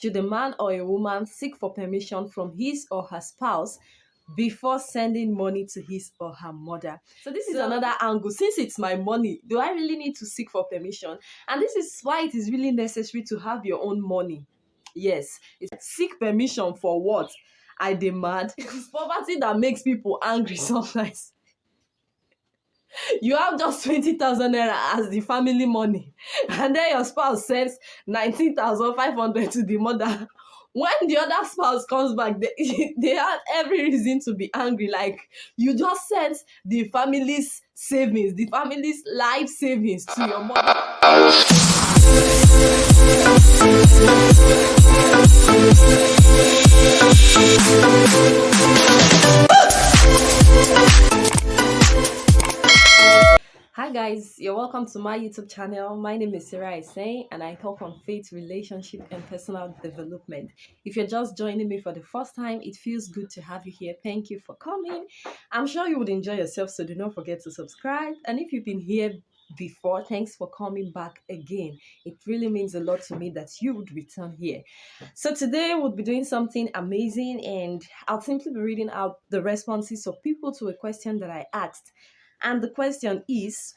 Should a man or a woman seek for permission from his or her spouse before sending money to his or her mother? So this is another angle. Since it's my money, do I really need to seek for permission? And this is why it is really necessary to have your own money. Yes, seek permission for what? I demand. It's poverty that makes people angry sometimes. You have just 20,000 naira as the family money, and then your spouse sends 19,500 to the mother. When the other spouse comes back, they have every reason to be angry. Like, you just sent the family's savings, the family's life savings to your mother. Hi guys, you're welcome to my YouTube channel. My name is Sarah Isay and I talk on faith, relationship and personal development. If you're just joining me for the first time, it feels good to have you here. Thank you for coming. I'm sure you would enjoy yourself, so do not forget to subscribe. And if you've been here before, thanks for coming back again. It really means a lot to me that you would return here. So today we'll be doing something amazing, and I'll simply be reading out the responses of people to a question that I asked. And the question is,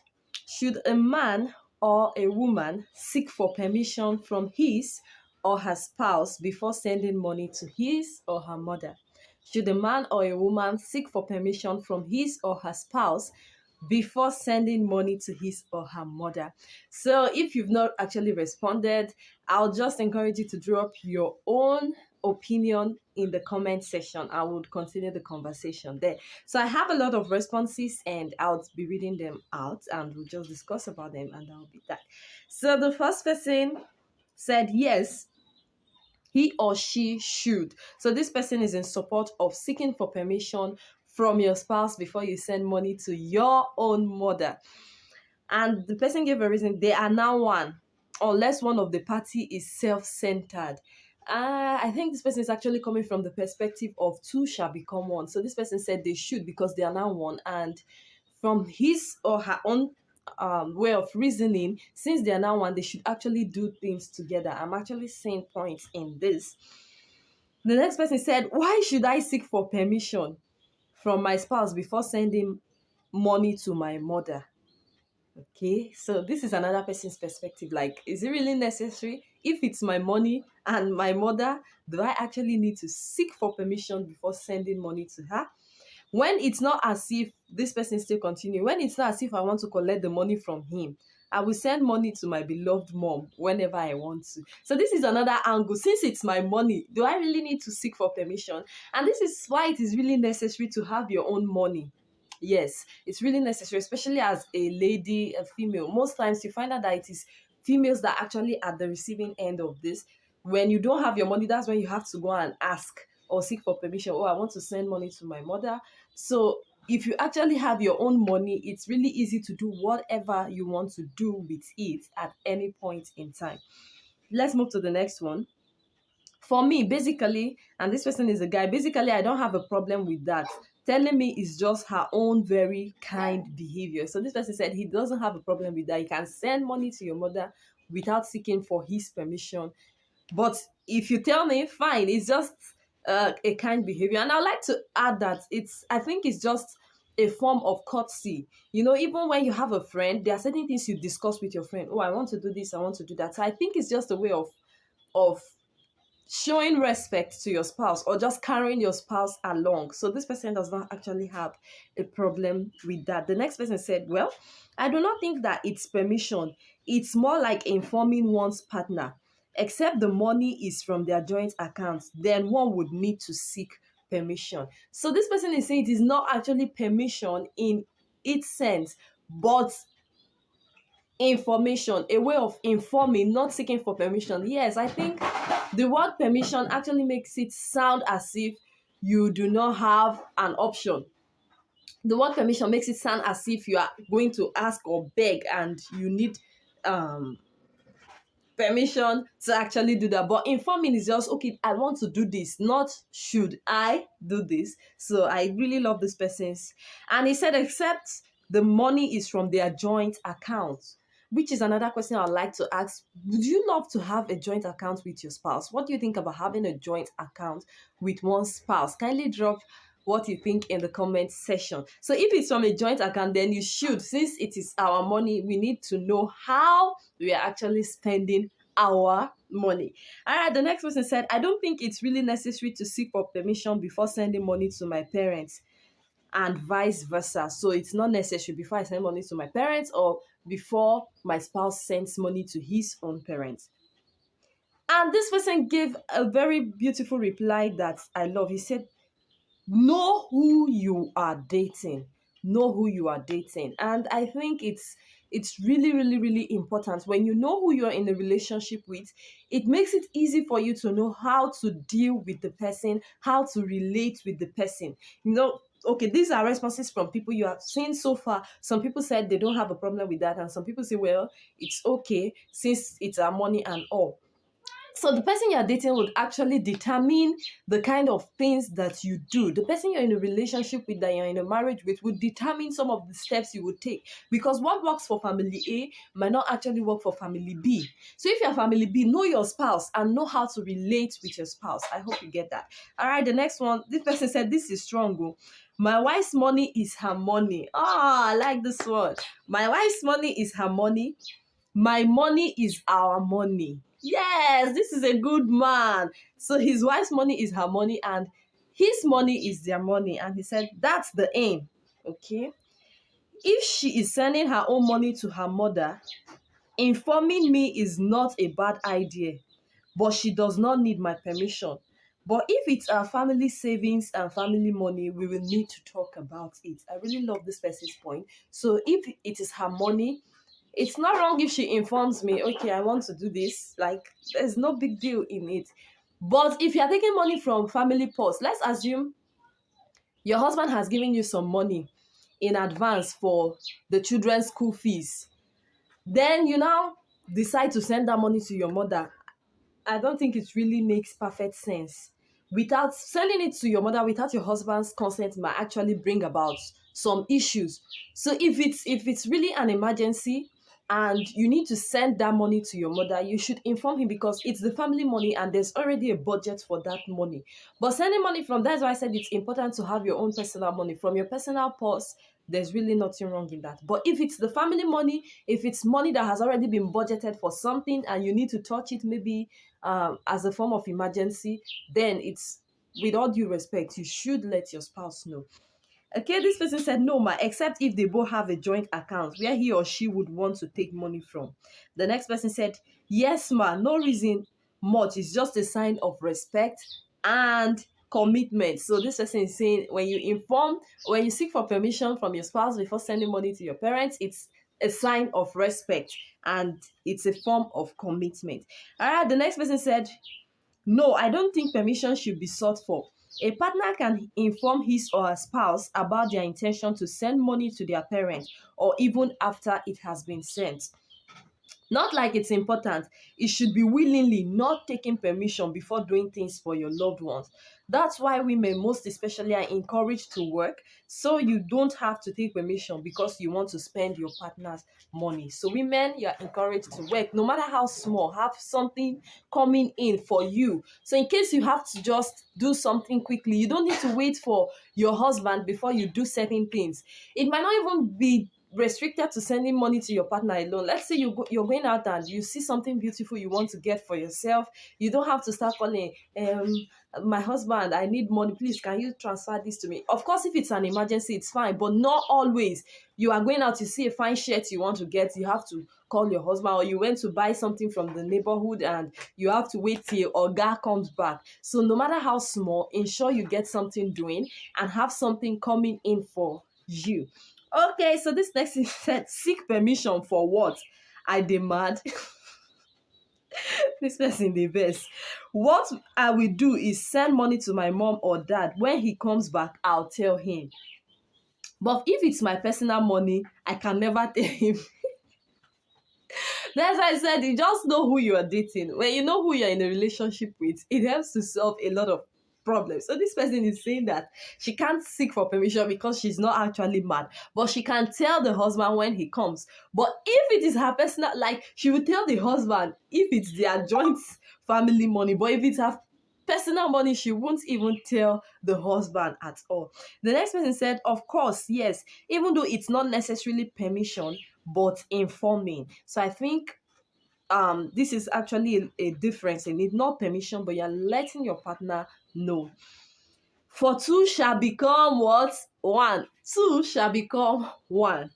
should a man or a woman seek for permission from his or her spouse before sending money to his or her mother? Should a man or a woman seek for permission from his or her spouse before sending money to his or her mother? So if you've not actually responded, I'll just encourage you to drop your own opinion in the comment section. I would continue the conversation there. So I have a lot of responses and I'll be reading them out and we'll just discuss about them, and that'll be that. So the first person said yes, he or she should. So this person is in support of seeking for permission from your spouse before you send money to your own mother. And the person gave a reason: they are now one, unless one of the party is self-centered. I think this person is actually coming from the perspective of two shall become one. So this person said they should because they are now one, and from his or her own way of reasoning, since they are now one, they should actually do things together. I'm actually seeing points in this. The next person said, why should I seek for permission from my spouse before sending money to my mother? Okay, so this is another person's perspective. Like, is it really necessary? If it's my money and my mother, do I actually need to seek for permission before sending money to her? When it's not as if this person still continue, when it's not as if I want to collect the money from him, I will send money to my beloved mom whenever I want to. So this is another angle. Since it's my money, do I really need to seek for permission? And this is why it is really necessary to have your own money. Yes, it's really necessary, especially as a lady, a female. Most times you find out that it is females that actually at the receiving end of this. When you don't have your money, that's when you have to go and ask or seek for permission. Oh, I want to send money to my mother. So if you actually have your own money, it's really easy to do whatever you want to do with it at any point in time. Let's move to the next one. For me, basically, and this person is a guy, basically, I don't have a problem with that. Telling me is just her own very kind behavior. So this person said he doesn't have a problem with that. You can send money to your mother without seeking for his permission. But if you tell me, fine, it's just a kind behavior. And I'd like to add that I think it's just a form of courtesy. You know, even when you have a friend, there are certain things you discuss with your friend. Oh, I want to do this, I want to do that. So I think it's just a way of showing respect to your spouse or just carrying your spouse along. So this person does not actually have a problem with that. The next person said, well, I do not think that it's permission. It's more like informing one's partner. Except the money is from their joint accounts, then one would need to seek permission. So this person is saying it is not actually permission in its sense, but information, a way of informing, not seeking for permission. Yes, I think the word permission actually makes it sound as if you do not have an option. The word permission makes it sound as if you are going to ask or beg and you need permission to actually do that. But informing is just, okay, I want to do this, not should I do this. So I really love this person's. And he said, except the money is from their joint account. which is another question I'd like to ask. Would you love to have a joint account with your spouse? What do you think about having a joint account with one spouse? Kindly drop what you think in the comment section. So if it's from a joint account, then you should, since it is our money, we need to know how we are actually spending our money. All right, the next person said, I don't think it's really necessary to seek for permission before sending money to my parents and vice versa. So it's not necessary before I send money to my parents or before my spouse sends money to his own parents. And this person gave a very beautiful reply that I love. He said, know who you are dating. Know who you are dating. And I think it's really, really, really important. When you know who you're in a relationship with, it makes it easy for you to know how to deal with the person, how to relate with the person. Okay, these are responses from people you have seen so far. Some people said they don't have a problem with that, and some people say, well, it's okay since it's our money and all. So the person you're dating would actually determine the kind of things that you do. The person you're in a relationship with, that you're in a marriage with, would determine some of the steps you would take. Because what works for family A might not actually work for family B. So if you're family B, know your spouse and know how to relate with your spouse. I hope you get that. All right, the next one. This person said, this is strong. Oh. My wife's money is her money. I like this one. My wife's money is her money. My money is our money. Yes, this is a good man. So his wife's money is her money and his money is their money. And he said, that's the aim. Okay. If she is sending her own money to her mother, informing me is not a bad idea, but she does not need my permission. But if it's our family savings and family money, we will need to talk about it. I really love this person's point. So if it is her money, it's not wrong if she informs me, okay, I want to do this. Like, there's no big deal in it. But if you're taking money from family purse, let's assume your husband has given you some money in advance for the children's school fees. Then you now decide to send that money to your mother. I don't think it really makes perfect sense. Without sending it to your mother, without your husband's consent, might actually bring about some issues. So if it's really an emergency and you need to send that money to your mother, you should inform him because it's the family money and there's already a budget for that money. But sending money from, that's why I said it's important to have your own personal money from your personal purse. There's really nothing wrong in that. But if it's the family money, if it's money that has already been budgeted for something and you need to touch it maybe as a form of emergency, then it's, with all due respect, you should let your spouse know. Okay, this person said, no, ma, except if they both have a joint account where he or she would want to take money from. The next person said, yes, ma, no reason much. It's just a sign of respect and commitment. So this person is saying when you seek for permission from your spouse before sending money to your parents, it's a sign of respect and it's a form of commitment. All right, the next person said, no, I don't think permission should be sought for. A partner can inform his or her spouse about their intention to send money to their parent or even after it has been sent. Not like it's important. It should be willingly, not taking permission before doing things for your loved ones. That's why women, most especially, are encouraged to work so you don't have to take permission because you want to spend your partner's money. So, women, you are encouraged to work, no matter how small, have something coming in for you. So, in case you have to just do something quickly, you don't need to wait for your husband before you do certain things. It might not even be restricted to sending money to your partner alone. Let's say you're going out and you see something beautiful you want to get for yourself. You don't have to start calling, my husband, I need money, please can you transfer this to me? Of course, if it's an emergency, it's fine, but not always. You are going out, you see a fine shirt you want to get, you have to call your husband, or you went to buy something from the neighborhood and you have to wait till Oga comes back. So no matter how small, ensure you get something doing and have something coming in for you. Okay, so this next is said, seek permission for what? I demand. This person the best. What I will do is send money to my mom or dad. When he comes back, I'll tell him. But if it's my personal money, I can never tell him. That's why I said you just know who you are dating. When you know who you're in a relationship with, it helps to solve a lot of problem. So this person is saying that she can't seek for permission because she's not actually mad, but she can tell the husband when he comes. But if it is her personal, like she will tell the husband if it's their joint family money, but if it's her personal money, she won't even tell the husband at all. The next person said, of course, yes, even though it's not necessarily permission, but informing. So I think this is actually a difference in it, not permission, but you're letting your partner know. For two shall become what? One. Two shall become one.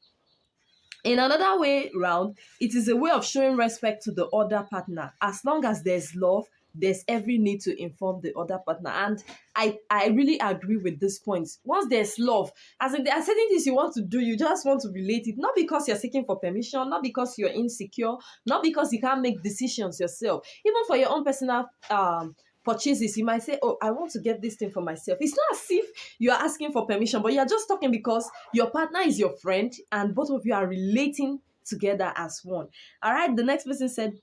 In another way round, it is a way of showing respect to the other partner. As long as there's love, there's every need to inform the other partner. And I really agree with this point. Once there's love, as in there are certain things you want to do, you just want to relate it, not because you're seeking for permission, not because you're insecure, not because you can't make decisions yourself. Even for your own personal purchases, you might say, oh, I want to get this thing for myself. It's not as if you are asking for permission, but you're just talking because your partner is your friend and both of you are relating together as one. All right, the next person said,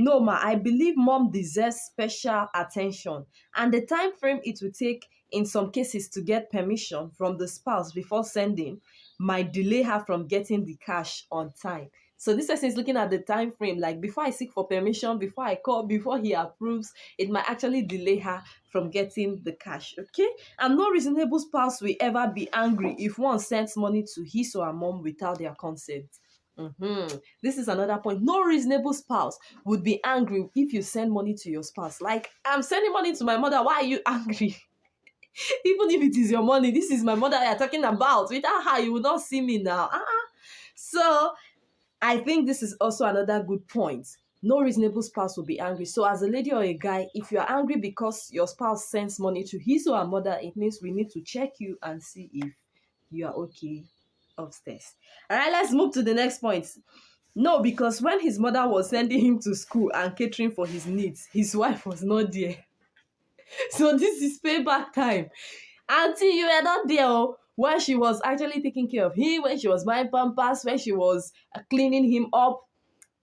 no, ma, I believe mom deserves special attention, and the time frame it will take in some cases to get permission from the spouse before sending might delay her from getting the cash on time. So this person is looking at the time frame, like before I seek for permission, before I call, before he approves, it might actually delay her from getting the cash. Okay, and no reasonable spouse will ever be angry if one sends money to his or her mom without their consent. This is another point. No reasonable spouse would be angry if you send money to your spouse. Like, I'm sending money to my mother. Why are you angry? Even if it is your money, this is my mother you're talking about. Without her, you will not see me now. So, I think this is also another good point. No reasonable spouse will be angry. So, as a lady or a guy, if you are angry because your spouse sends money to his or her mother, it means we need to check you and see if you are okay upstairs. All right, let's move to the next point. No, because when his mother was sending him to school and catering for his needs, his wife was not there. So this is payback time. Auntie, you were not there when she was actually taking care of him, when she was buying pampers, when she was cleaning him up,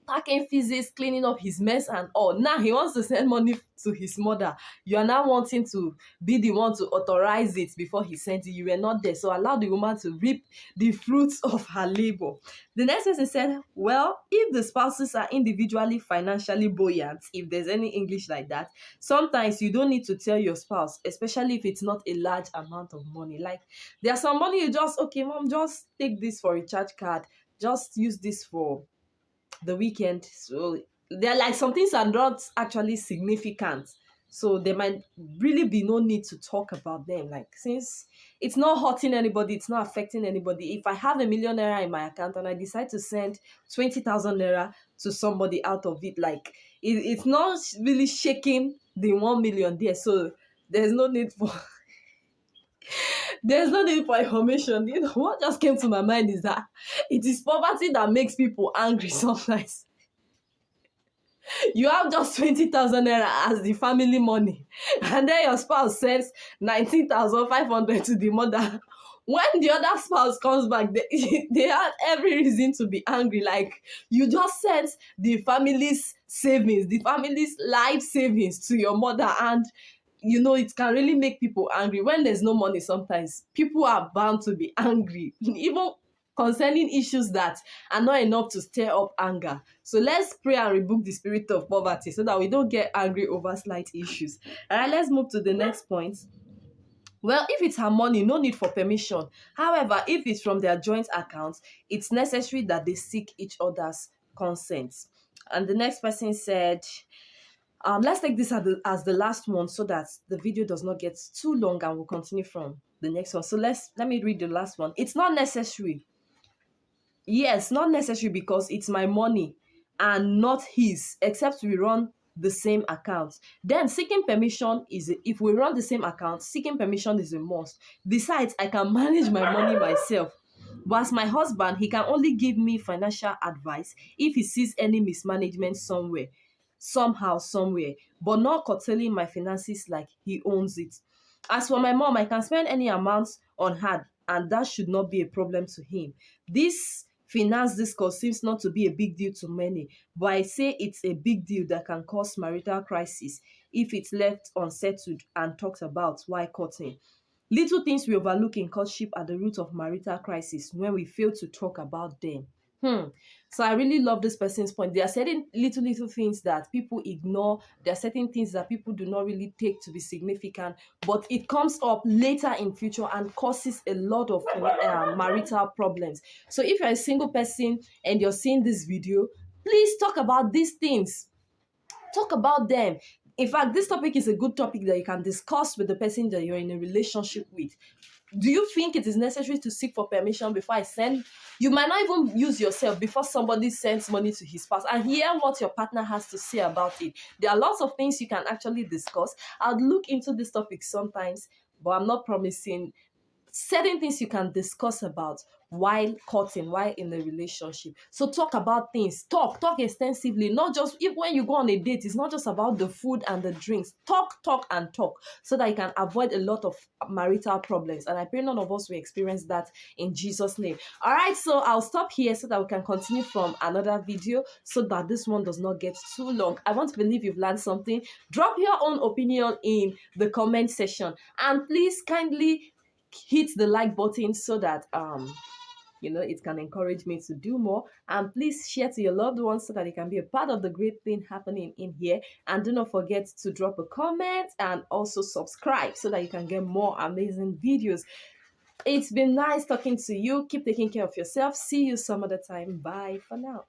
packing physics, cleaning up his mess and all. Now he wants to send money to his mother. You are now wanting to be the one to authorize it before he sent it. You were not there. So allow the woman to reap the fruits of her labor. The next person said, well, if the spouses are individually financially buoyant, if there's any English like that, sometimes you don't need to tell your spouse, especially if it's not a large amount of money. Like there's some money you just, okay, mom, just take this for a recharge card. Just use this for the weekend. So they're like some things are not actually significant, so there might really be no need to talk about them. Like since it's not hurting anybody, it's not affecting anybody. If I have a 1 million naira in my account and I decide to send 20,000 naira to somebody out of it, like it's not really shaking the 1 million there. So there's no need for there's no need for information. You know what just came to my mind is that it is poverty that makes people angry sometimes. You have just 20,000 naira as the family money, and then your spouse sends 19,500 to the mother. When the other spouse comes back, they have every reason to be angry. Like you just sent the family's savings, the family's life savings to your mother, and you know it can really make people angry. When there's no money, sometimes people are bound to be angry, even concerning issues that are not enough to stir up anger. So let's pray and rebuke the spirit of poverty so that we don't get angry over slight issues. All right, let's move to the next point. Well, if it's her money, no need for permission. However, if it's from their joint accounts, it's necessary that they seek each other's consent. And the next person said, let's take this as the last one so that the video does not get too long and we'll continue from the next one. So let me read the last one. It's not necessary. Yes, not necessary because it's my money and not his, except we run the same account. Then seeking permission if we run the same account, seeking permission is a must. Besides, I can manage my money myself. But as my husband, he can only give me financial advice if he sees any mismanagement somewhere, somehow, somewhere, but not curtailing my finances like he owns it. As for my mom, I can spend any amount on her, and that should not be a problem to him. This finance discourse seems not to be a big deal to many, but I say it's a big deal that can cause marital crisis if it's left unsettled and talked about while courting. Little things we overlook in courtship are the root of marital crisis when we fail to talk about them. So I really love this person's point. There are certain little things that people ignore. There are certain things that people do not really take to be significant, but it comes up later in future and causes a lot of marital problems. So if you're a single person and you're seeing this video, please talk about these things. Talk about them. In fact, this topic is a good topic that you can discuss with the person that you're in a relationship with. Do you think it is necessary to seek for permission before I send? You might not even use yourself before somebody sends money to his spouse and hear what your partner has to say about it. There are lots of things you can actually discuss. I'll look into this topic sometimes, but I'm not promising. Certain things you can discuss about while courting, while in a relationship. So talk about things. Talk extensively. Not just if when you go on a date, it's not just about the food and the drinks. Talk and talk so that you can avoid a lot of marital problems. And I pray none of us will experience that in Jesus' name. All right, so I'll stop here so that we can continue from another video so that this one does not get too long. I want to believe you've learned something. Drop your own opinion in the comment section, and please kindly hit the like button so that it can encourage me to do more. And please share to your loved ones so that it can be a part of the great thing happening in here. And do not forget to drop a comment and also subscribe so that you can get more amazing videos. It's been nice talking to you. Keep taking care of yourself. See you some other time. Bye for now.